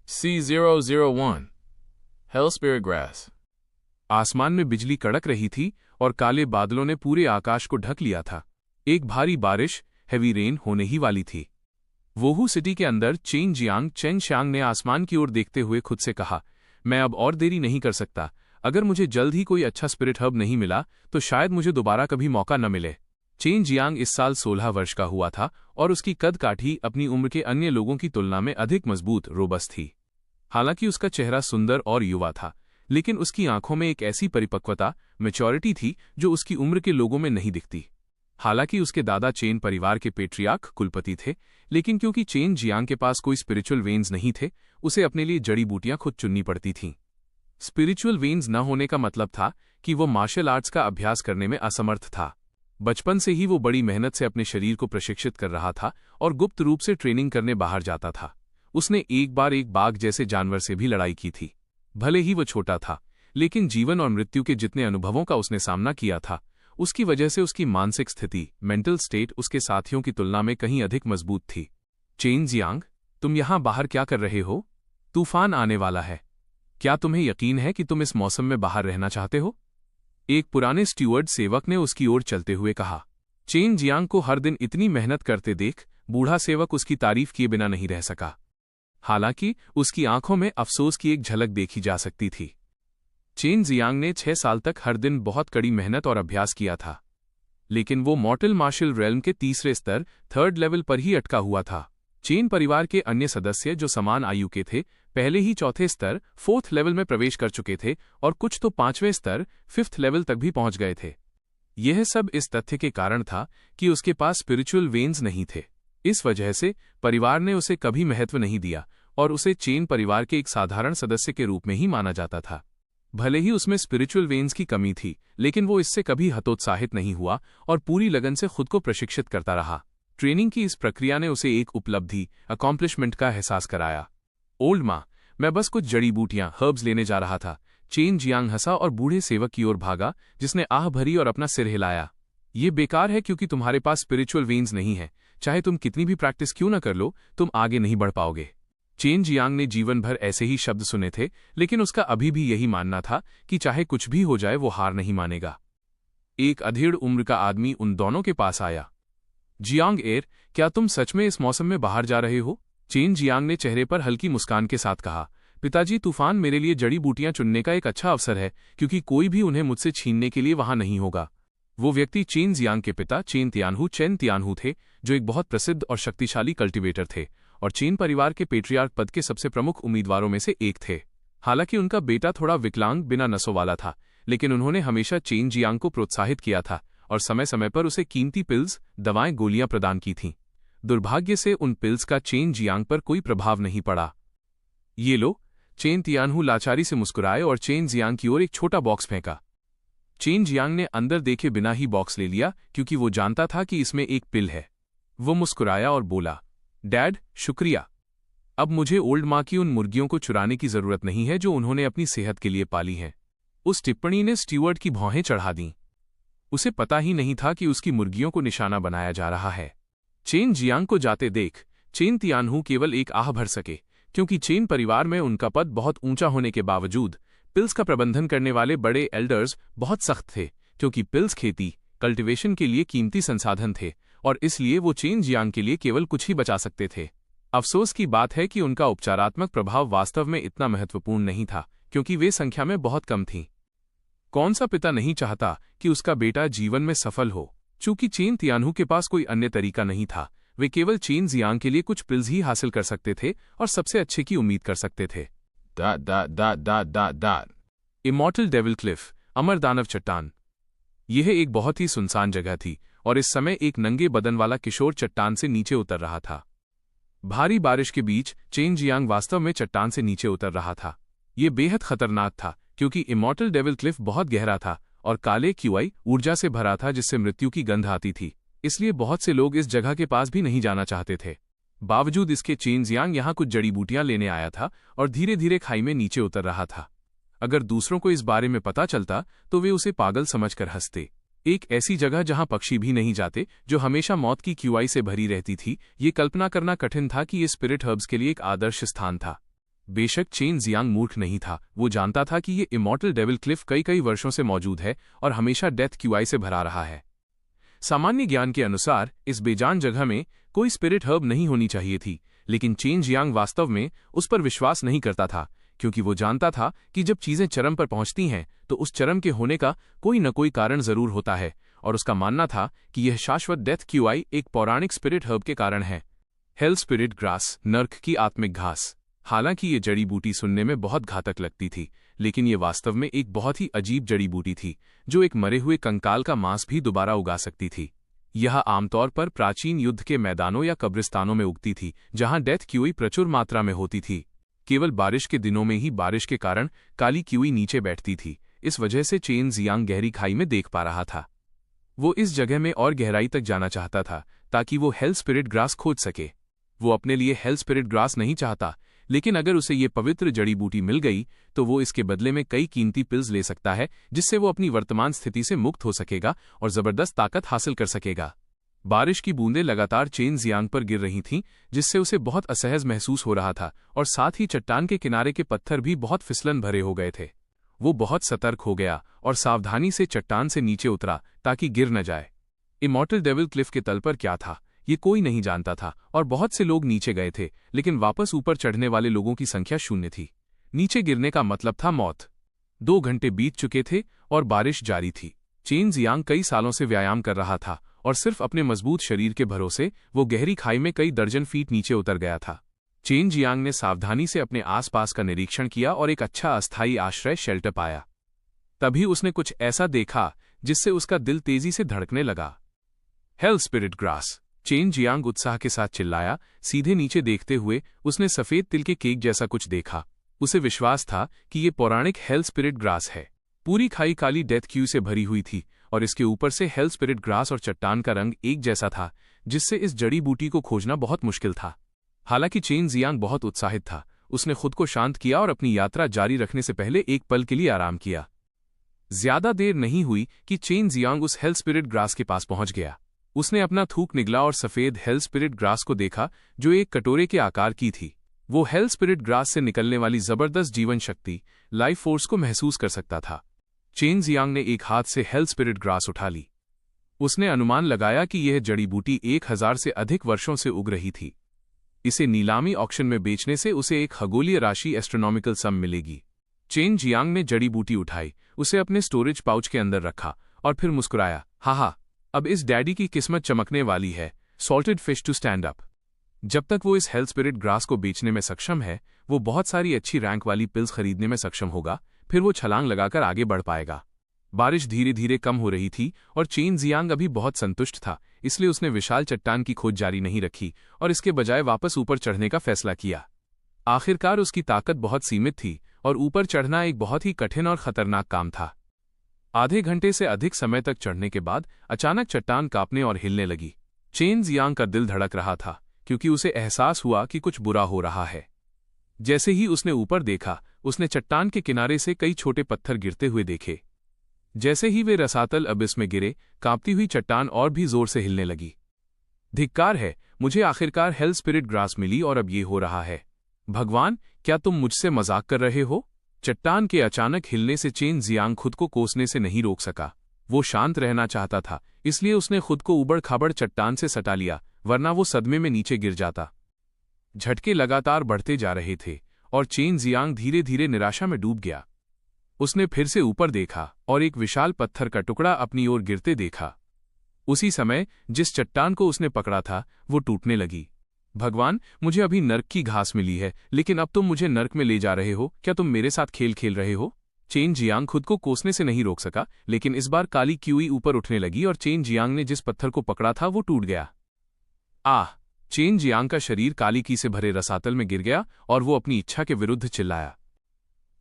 C001 Hell Spirit Grass। आसमान में बिजली कड़क रही थी और काले बादलों ने पूरे आकाश को ढक लिया था। एक भारी बारिश, हेवी रेन होने ही वाली थी। वोहू सिटी के अंदर चेन जियांग चेंगशांग ने आसमान की ओर देखते हुए खुद से कहा, मैं अब और देरी नहीं कर सकता। अगर मुझे जल्द ही कोई अच्छा स्पिरिट हब नहीं मिला तो शायद मुझे दोबारा कभी मौका न मिले। चेन जियांग इस साल 16 वर्ष का हुआ था और उसकी कद काठी अपनी उम्र के अन्य लोगों की तुलना में अधिक मजबूत रोबस्ट थी। हालांकि उसका चेहरा सुंदर और युवा था, लेकिन उसकी आंखों में एक ऐसी परिपक्वता, मैच्योरिटी थी जो उसकी उम्र के लोगों में नहीं दिखती। हालांकि उसके दादा चेन परिवार के पेट्रियार्क कुलपति थे, लेकिन क्योंकि चेन जियांग के पास कोई स्पिरिचुअल वेन्स नहीं थे, उसे अपने लिए जड़ी बूटियां खुद चुननी पड़ती थीं। स्पिरिचुअल वेन्स न होने का मतलब था कि वो मार्शल आर्ट्स का अभ्यास करने में असमर्थ था। बचपन से ही वो बड़ी मेहनत से अपने शरीर को प्रशिक्षित कर रहा था और गुप्त रूप से ट्रेनिंग करने बाहर जाता था। उसने एक बार एक बाघ जैसे जानवर से भी लड़ाई की थी। भले ही वो छोटा था, लेकिन जीवन और मृत्यु के जितने अनुभवों का उसने सामना किया था, उसकी वजह से उसकी मानसिक स्थिति, मेंटल स्टेट उसके साथियों की तुलना में कहीं अधिक मजबूत थी। चेन जियांग, तुम यहां बाहर क्या कर रहे हो? तूफान आने वाला है। क्या तुम्हें यकीन है कि तुम इस मौसम में बाहर रहना चाहते हो? एक पुराने स्टीवर्ड सेवक ने उसकी ओर चलते हुए कहा। चेन जियांग को हर दिन इतनी मेहनत करते देख बूढ़ा सेवक उसकी तारीफ किए बिना नहीं रह सका। हालांकि उसकी आंखों में अफसोस की एक झलक देखी जा सकती थी। चेन जियांग ने 6 साल तक हर दिन बहुत कड़ी मेहनत और अभ्यास किया था, लेकिन वो मॉर्टल मार्शल रेल्म के तीसरे स्तर, 3rd लेवल पर ही अटका हुआ था। चेन परिवार के अन्य सदस्य जो समान आयु के थे, पहले ही चौथे स्तर, 4th लेवल में प्रवेश कर चुके थे और कुछ तो 5वें स्तर, 5th लेवल तक भी पहुंच गए थे। यह सब इस तथ्य के कारण था कि उसके पास स्पिरिचुअल वेन्स नहीं थे। इस वजह से परिवार ने उसे कभी महत्व नहीं दिया और उसे चेन परिवार के एक साधारण सदस्य के रूप में ही माना जाता था। भले ही उसमें स्पिरिचुअल वेन्स की कमी थी, लेकिन वो इससे कभी हतोत्साहित नहीं हुआ और पूरी लगन से खुद को प्रशिक्षित करता रहा। ट्रेनिंग की इस प्रक्रिया ने उसे एक उपलब्धि, अकॉम्प्लिशमेंट का एहसास कराया। ओल्ड माँ, मैं बस कुछ जड़ी बूटियां, हर्ब्स लेने जा रहा था। चेन जियांग हंसा और बूढ़े सेवक की ओर भागा, जिसने आह भरी और अपना सिर हिलाया। ये बेकार है क्योंकि तुम्हारे पास स्पिरिचुअल वेन्स नहीं है। चाहे तुम कितनी भी प्रैक्टिस क्यों न कर लो, तुम आगे नहीं बढ़ पाओगे। चेन जियांग ने जीवन भर ऐसे ही शब्द सुने थे, लेकिन उसका अभी भी यही मानना था कि चाहे कुछ भी हो जाए वो हार नहीं मानेगा। एक अधेड़ उम्र का आदमी उन दोनों के पास आया। जियांग एर, क्या तुम सच में इस मौसम में बाहर जा रहे हो? चेन जियांग ने चेहरे पर हल्की मुस्कान के साथ कहा, पिताजी, तूफान मेरे लिए जड़ी बूटियां चुनने का एक अच्छा अवसर है, क्योंकि कोई भी उन्हें मुझसे छीनने के लिए वहां नहीं होगा। वो व्यक्ति चेन जियांग के पिता चेन तियानहू थे, जो एक बहुत प्रसिद्ध और शक्तिशाली कल्टीवेटर थे और चेन परिवार के पेट्रियार्क पद के सबसे प्रमुख उम्मीदवारों में से एक थे। हालांकि उनका बेटा थोड़ा विकलांग, बिना नसों वाला था, लेकिन उन्होंने हमेशा चेन जियांग को प्रोत्साहित किया था और समय समय पर उसे कीमती पिल्स, दवाएं, गोलियां प्रदान की थीं। दुर्भाग्य से उन पिल्स का चेन जियांग पर कोई प्रभाव नहीं पड़ा। ये लो। चेन तियानहू लाचारी से मुस्कुराए और चेन जियांग की ओर एक छोटा बॉक्स फेंका। चेन जियांग ने अंदर देखे बिना ही बॉक्स ले लिया, क्योंकि वो जानता था कि इसमें एक पिल है। वो मुस्कुराया और बोला, डैड, शुक्रिया। अब मुझे ओल्ड माँ की उन मुर्गियों को चुराने की जरूरत नहीं है जो उन्होंने अपनी सेहत के लिए पाली हैं। उस टिप्पणी ने स्टीवर्ड की भौहें चढ़ा दीं। उसे पता ही नहीं था कि उसकी मुर्गियों को निशाना बनाया जा रहा है। चेन जियांग को जाते देख चेन तियानहू केवल एक आह भर सके, क्योंकि चेन परिवार में उनका पद बहुत ऊंचा होने के बावजूद पिल्स का प्रबंधन करने वाले बड़े एल्डर्स बहुत सख्त थे, क्योंकि पिल्स खेती, कल्टीवेशन के लिए कीमती संसाधन थे और इसलिए वो चेन जियांग के लिए केवल कुछ ही बचा सकते थे। अफसोस की बात है कि उनका उपचारात्मक प्रभाव वास्तव में इतना महत्वपूर्ण नहीं था, क्योंकि वे संख्या में बहुत कम थीं। कौन सा पिता नहीं चाहता कि उसका बेटा जीवन में सफल हो? चूंकि चेन तियानहू के पास कोई अन्य तरीका नहीं था, वे केवल चेन जियांग के लिए कुछ पिल्स ही हासिल कर सकते थे और सबसे अच्छे की उम्मीद कर सकते थे। इमॉर्टल डेविल क्लिफ, अमर दानव चट्टान। यह एक बहुत ही सुनसान जगह थी और इस समय एक नंगे बदन वाला किशोर चट्टान से नीचे उतर रहा था। भारी बारिश के बीच चेन जियांग वास्तव में चट्टान से नीचे उतर रहा था। यह बेहद खतरनाक था, क्योंकि इमॉर्टल डेविल क्लिफ बहुत गहरा था और काले क्यूआई ऊर्जा से भरा था, जिससे मृत्यु की गंध आती थी। इसलिए बहुत से लोग इस जगह के पास भी नहीं जाना चाहते थे। बावजूद इसके चेन जियांग यहाँ कुछ जड़ी बूटियां लेने आया था और धीरे धीरे खाई में नीचे उतर रहा था। अगर दूसरों को इस बारे में पता चलता तो वे उसे पागल समझकर हंसते। एक ऐसी जगह जहां पक्षी भी नहीं जाते, जो हमेशा मौत की क्यूआई से भरी रहती थी, ये कल्पना करना कठिन था कि ये स्पिरिट हर्ब्स के लिए एक आदर्श स्थान था। बेशक चेन जियांग मूर्ख नहीं था, वो जानता था कि ये इमॉर्टल डेविल क्लिफ कई कई वर्षों से मौजूद है और हमेशा डेथ क्यूआई से भरा रहा है। सामान्य ज्ञान के अनुसार इस बेजान जगह में कोई स्पिरिट हर्ब नहीं होनी चाहिए थी, लेकिन चेन जियांग वास्तव में उस पर विश्वास नहीं करता था, क्योंकि वो जानता था कि जब चीजें चरम पर पहुंचती हैं तो उस चरम के होने का कोई न कोई कारण जरूर होता है, और उसका मानना था कि यह शाश्वत डेथ क्यूआई एक पौराणिक स्पिरिट हर्ब के कारण है। हेल स्पिरिट ग्रास, नर्क की आत्मिक घास। हालांकि ये जड़ी बूटी सुनने में बहुत घातक लगती थी, लेकिन ये वास्तव में एक बहुत ही अजीब जड़ी बूटी थी जो एक मरे हुए कंकाल का मांस भी दोबारा उगा सकती थी। यह आमतौर पर प्राचीन युद्ध के मैदानों या कब्रिस्तानों में उगती थी, जहां डेथ क्यूई प्रचुर मात्रा में होती थी। केवल बारिश के दिनों में ही बारिश के कारण काली क्यूई नीचे बैठती थी, इस वजह से चेन जियांग गहरी खाई में देख पा रहा था। वो इस जगह में और गहराई तक जाना चाहता था ताकि वो हेल स्पिरिट ग्रास खोज सके। वो अपने लिए हेल स्पिरिट ग्रास नहीं चाहता, लेकिन अगर उसे ये पवित्र जड़ी बूटी मिल गई तो वो इसके बदले में कई कीमती पिल्स ले सकता है, जिससे वो अपनी वर्तमान स्थिति से मुक्त हो सकेगा और जबरदस्त ताकत हासिल कर सकेगा। बारिश की बूंदें लगातार चेन जियांग पर गिर रही थीं, जिससे उसे बहुत असहज महसूस हो रहा था, और साथ ही चट्टान के किनारे के पत्थर भी बहुत फिसलन भरे हो गए थे। वो बहुत सतर्क हो गया और सावधानी से चट्टान से नीचे उतरा ताकि गिर न जाए। इमॉर्टल डेविल क्लिफ के तल पर क्या था ये कोई नहीं जानता था, और बहुत से लोग नीचे गए थे, लेकिन वापस ऊपर चढ़ने वाले लोगों की संख्या 0 थी। नीचे गिरने का मतलब था मौत। 2 घंटे बीत चुके थे और बारिश जारी थी। चेन जियांग कई सालों से व्यायाम कर रहा था और सिर्फ अपने मजबूत शरीर के भरोसे वो गहरी खाई में कई दर्जन फीट नीचे उतर गया था। चेन जियांग ने सावधानी से अपने आसपास का निरीक्षण किया और एक अच्छा अस्थायी आश्रय शेल्टर पाया। तभी उसने कुछ ऐसा देखा जिससे उसका दिल तेजी से धड़कने लगा। Hello spirit grass, chain Jiang उत्साह के साथ चिल्लाया। सीधे नीचे देखते हुए उसने सफेद तिल के केक जैसा कुछ देखा। उसे विश्वास था कि ये पौराणिक हेल स्पिरिट ग्रास है। पूरी खाई काली डेथ क्यू से भरी हुई थी और इसके ऊपर से हेल स्पिरिट ग्रास और चट्टान का रंग एक जैसा था, जिससे इस जड़ी बूटी को खोजना बहुत मुश्किल था। हालांकि चेन जियांग बहुत उत्साहित था, उसने खुद को शांत किया और अपनी यात्रा जारी रखने से पहले एक पल के लिए आराम किया। ज्यादा देर नहीं हुई कि चेन जियांग उस हेल स्पिरिट ग्रास के पास पहुंच गया। उसने अपना थूक निगला और सफेद हेल स्पिरिट ग्रास को देखा जो एक कटोरे के आकार की थी। वो हेल स्पिरिट ग्रास से निकलने वाली जबरदस्त जीवन शक्ति, लाइफ फोर्स को महसूस कर सकता था। चेन जियांग ने एक हाथ से हेल स्पिरिट ग्रास उठा ली। उसने अनुमान लगाया कि यह जड़ी बूटी 1000 से अधिक वर्षों से उग रही थी। इसे नीलामी ऑक्शन में बेचने से उसे एक खगोलीय राशि एस्ट्रोनॉमिकल सम मिलेगी। चेन जियांग ने जड़ी बूटी उठाई, उसे अपने स्टोरेज पाउच के अंदर रखा और फिर मुस्कुराया। हा, अब इस डैडी की किस्मत चमकने वाली है। Salted fish to stand up. जब तक वो इस हेल स्पिरिट ग्रास को बेचने में सक्षम है, वो बहुत सारी अच्छी रैंक वाली पिल्स खरीदने में सक्षम होगा, फिर वो छलांग लगाकर आगे बढ़ पाएगा। बारिश धीरे धीरे कम हो रही थी और चेन जियांग अभी बहुत संतुष्ट था, इसलिए उसने विशाल चट्टान की खोज जारी नहीं रखी और इसके बजाय वापस ऊपर चढ़ने का फैसला किया। आखिरकार उसकी ताकत बहुत सीमित थी और ऊपर चढ़ना एक बहुत ही कठिन और खतरनाक काम था। आधे घंटे से अधिक समय तक चढ़ने के बाद अचानक चट्टान कांपने और हिलने लगी। चेन जियांग का दिल धड़क रहा था, क्योंकि उसे एहसास हुआ कि कुछ बुरा हो रहा है। जैसे ही उसने ऊपर देखा, उसने चट्टान के किनारे से कई छोटे पत्थर गिरते हुए देखे। जैसे ही वे रसातल अबिस में गिरे, कांपती हुई चट्टान और भी जोर से हिलने लगी। धिक्कार है, मुझे आखिरकार हेल स्पिरिट ग्रास मिली और अब ये हो रहा है। भगवान, क्या तुम मुझसे मजाक कर रहे हो? चट्टान के अचानक हिलने से चेन जियांग खुद को कोसने से नहीं रोक सका। वो शांत रहना चाहता था, इसलिए उसने खुद को उबड़ खाबड़ चट्टान से सटा लिया, वरना वो सदमे में नीचे गिर जाता। झटके लगातार बढ़ते जा रहे थे और चेन जियांग धीरे धीरे निराशा में डूब गया। उसने फिर से ऊपर देखा और एक विशाल पत्थर का टुकड़ा अपनी ओर गिरते देखा। उसी समय जिस चट्टान को उसने पकड़ा था वो टूटने लगी। भगवान, मुझे अभी नर्क की घास मिली है, लेकिन अब तुम मुझे नर्क में ले जा रहे हो। क्या तुम मेरे साथ खेल खेल रहे हो? चेन जियांग खुद को कोसने से नहीं रोक सका, लेकिन इस बार काली क्यूई ऊपर उठने लगी और चेन जियांग ने जिस पत्थर को पकड़ा था वो टूट गया। चेन जियांग का शरीर काली की से भरे रसातल में गिर गया और वो अपनी इच्छा के विरुद्ध चिल्लाया।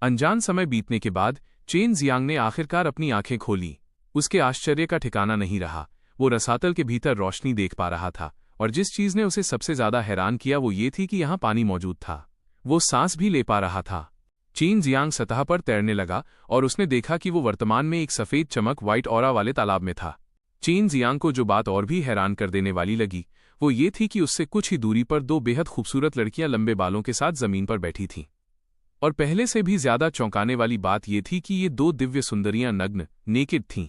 अनजान समय बीतने के बाद चेन जियांग ने आखिरकार अपनी आंखें खोली। उसके आश्चर्य का ठिकाना नहीं रहा। वो रसातल के भीतर रोशनी देख पा रहा था, और जिस चीज ने उसे सबसे ज्यादा हैरान किया वो ये थी कि यहाँ पानी मौजूद था। वो सांस भी ले पा रहा था। चेन जियांग सतह पर तैरने लगा और उसने देखा कि वो वर्तमान में एक सफेद चमक व्हाइट ऑरा वाले तालाब में था। चेन जियांग को जो बात और भी हैरान कर देने वाली लगी वो ये थी कि उससे कुछ ही दूरी पर 2 बेहद खूबसूरत लड़कियां लंबे बालों के साथ जमीन पर बैठी थीं। और पहले से भी ज्यादा चौंकाने वाली बात ये थी कि ये दो दिव्य सुंदरियां नग्न, नेकेड थीं।